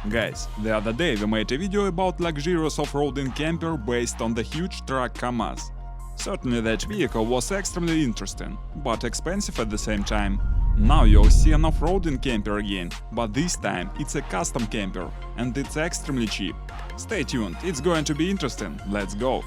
Guys, the other day we made a video about luxurious off-roading camper based on the huge truck Kamaz. Certainly that vehicle was extremely interesting, but expensive at the same time. Now you'll see an off-roading camper again, but this time it's a custom camper, and it's extremely cheap. Stay tuned, it's going to be interesting, let's go!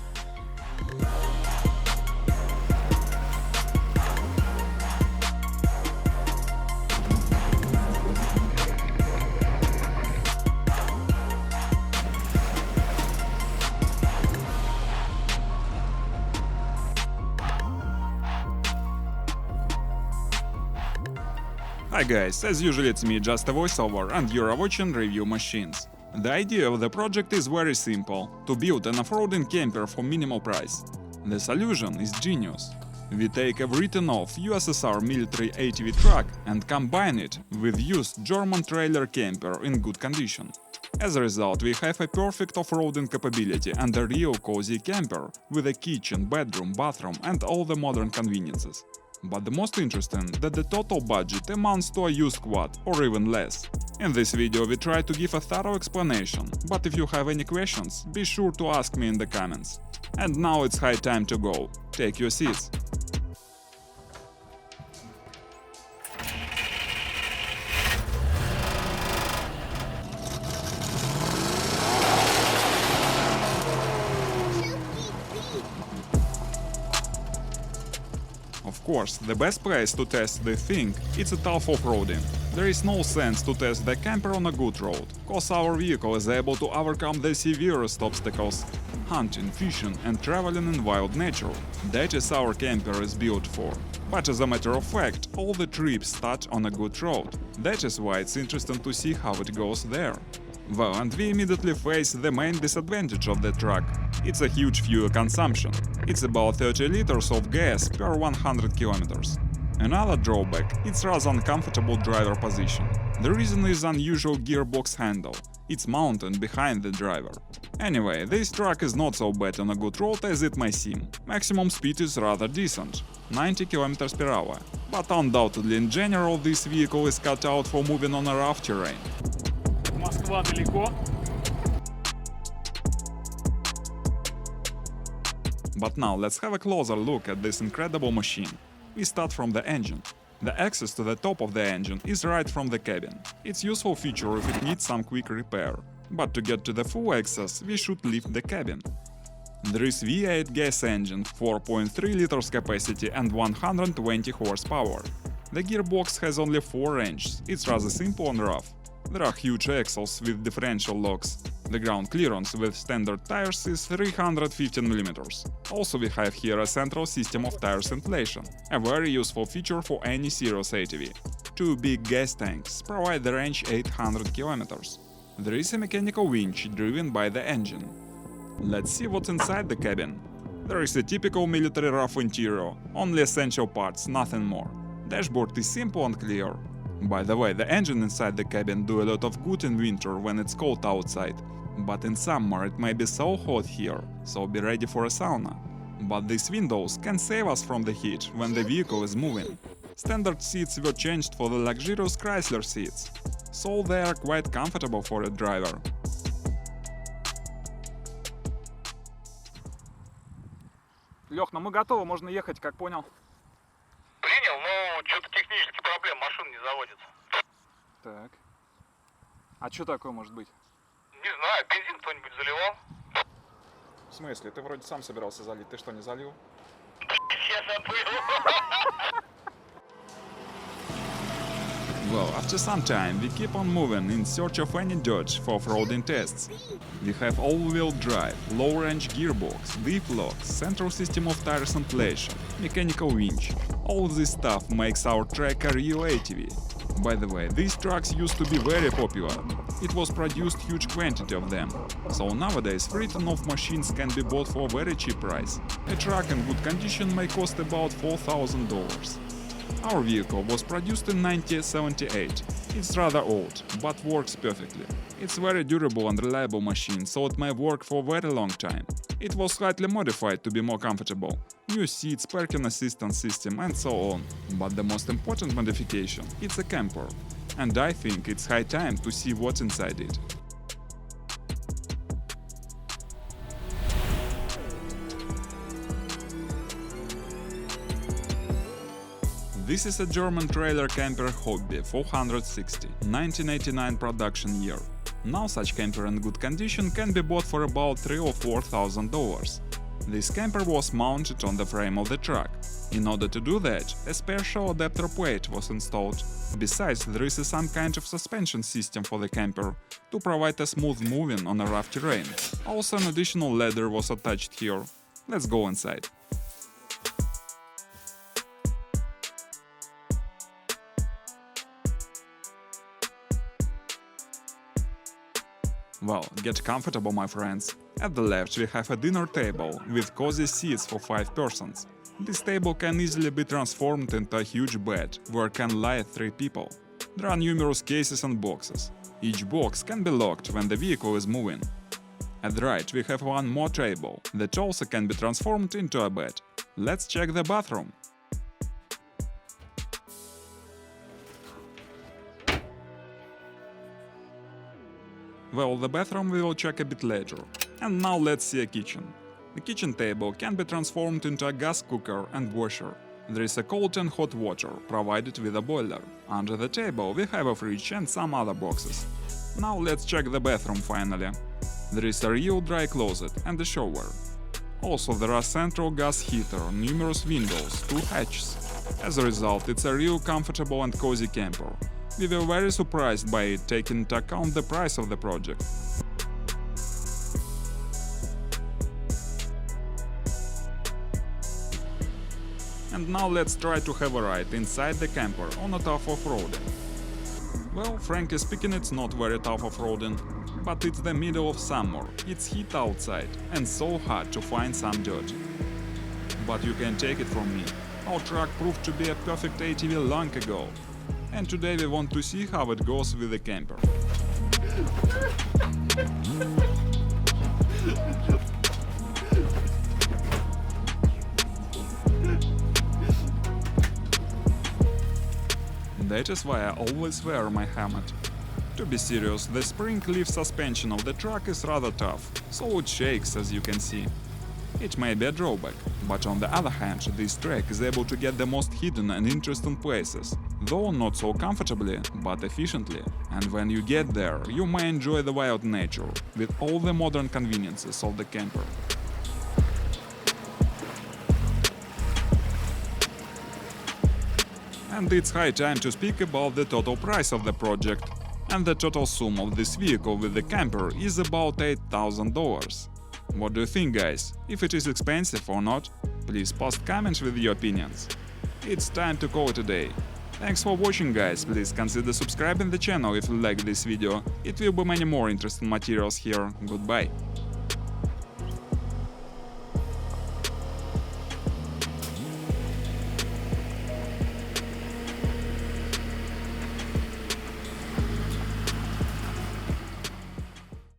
Hi guys, as usual it's me, just a voiceover, and you're watching Review Machines. The idea of the project is very simple – to build an off-roading camper for minimal price. The solution is genius. We take a written-off USSR military ATV truck and combine it with used German trailer camper in good condition. As a result, we have a perfect off-roading capability and a real cozy camper with a kitchen, bedroom, bathroom and all the modern conveniences. But the most interesting that the total budget amounts to a used quad or even less. In this video we try to give a thorough explanation, but if you have any questions, be sure to ask me in the comments. And now it's high time to go. Take your seats. Of course, the best place to test the thing is a tough off-roading. There is no sense to test the camper on a good road, cause our vehicle is able to overcome the severest obstacles – hunting, fishing and traveling in wild nature. That is our camper is built for. But as a matter of fact, all the trips start on a good road. That is why it's interesting to see how it goes there. Well, and we immediately face the main disadvantage of the truck. It's a huge fuel consumption. It's about 30 liters of gas per 100 kilometers. Another drawback – it's rather uncomfortable driver position. The reason is unusual gearbox handle. It's mounted behind the driver. Anyway, this truck is not so bad on a good road as it may seem. Maximum speed is rather decent – 90 km per hour. But undoubtedly in general this vehicle is cut out for moving on a rough terrain. Москва далеко. But now let's have a closer look at this incredible machine. We start from the engine. The access to the top of the engine is right from the cabin. It's useful feature if it needs some quick repair. But to get to the full access, we should lift the cabin. There is V8 gas engine, 4.3 liters capacity and 120 horsepower. The gearbox has only 4 ranges, it's rather simple and rough. There are huge axles with differential locks. The ground clearance with standard tires is 315 mm. Also we have here a central system of tires inflation, a very useful feature for any serious ATV. 2 big gas tanks provide the range 800 km. There is a mechanical winch driven by the engine. Let's see what's inside the cabin. There is a typical military rough interior, only essential parts, nothing more. Dashboard is simple and clear. By the way, the engine inside the cabin do a lot of good in winter when it's cold outside. But in summer it may be so hot here, so be ready for a sauna. But these windows can save us from the heat when the vehicle is moving. Standard seats were changed for the luxurious Chrysler seats, so they are quite comfortable for a driver. Лех, ну мы готовы, можно ехать, как понял. Принял, но что-то технические проблемы, машина не заводится. Так. А что такое может быть? Не знаю, бензин кто-нибудь заливал? В смысле? Ты вроде сам собирался залить, ты что, не залил? Я забыл. Well, after some time, we keep on moving in search of any dirt for off-roading tests. We have all-wheel drive, low-range gearbox, diff locks, central system of tires inflation, mechanical winch. All this stuff makes our track a real ATV. By the way, these trucks used to be very popular. It was produced huge quantity of them. So nowadays written-off machines can be bought for a very cheap price. A truck in good condition may cost about $4,000. Our vehicle was produced in 1978. It's rather old, but works perfectly. It's very durable and reliable machine, so it may work for a very long time. It was slightly modified to be more comfortable. New seats, parking assistance system and so on. But the most important modification – it's a camper. And I think it's high time to see what's inside it. This is a German trailer camper Hobby 460, 1989 production year. Now such camper in good condition can be bought for about $3,000 or $4,000. This camper was mounted on the frame of the truck. In order to do that, a special adapter plate was installed. Besides, there is some kind of suspension system for the camper to provide a smooth moving on a rough terrain. Also, an additional ladder was attached here. Let's go inside. Well, get comfortable, my friends. At the left we have a dinner table with cozy seats for 5 persons. This table can easily be transformed into a huge bed, where can lie 3 people. There are numerous cases and boxes. Each box can be locked when the vehicle is moving. At the right we have one more table, that also can be transformed into a bed. Let's check the bathroom. Well, the bathroom we will check a bit later. And now let's see a kitchen. The kitchen table can be transformed into a gas cooker and washer. There is a cold and hot water provided with a boiler. Under the table we have a fridge and some other boxes. Now let's check the bathroom finally. There is a real dry closet and a shower. Also there are central gas heater, numerous windows, 2 hatches. As a result, it's a real comfortable and cozy camper. We were very surprised by it, taking into account the price of the project. And now let's try to have a ride inside the camper on a tough off-roading. Well, frankly speaking, it's not very tough off-roading, but it's the middle of summer, it's heat outside and so hard to find some dirt. But you can take it from me, our truck proved to be a perfect ATV long ago. And today we want to see how it goes with the camper. That is why I always wear my helmet. To be serious, the spring leaf suspension of the truck is rather tough, so it shakes, as you can see. It may be a drawback, but on the other hand, this track is able to get the most hidden and interesting places, though not so comfortably, but efficiently. And when you get there, you may enjoy the wild nature, with all the modern conveniences of the camper. And it's high time to speak about the total price of the project. And the total sum of this vehicle with the camper is about $8,000. What do you think, guys? If it is expensive or not? Please post comments with your opinions. It's time to call it a day. Thanks for watching, guys. Please consider subscribing the channel if you like this video. It will be many more interesting materials here. Goodbye.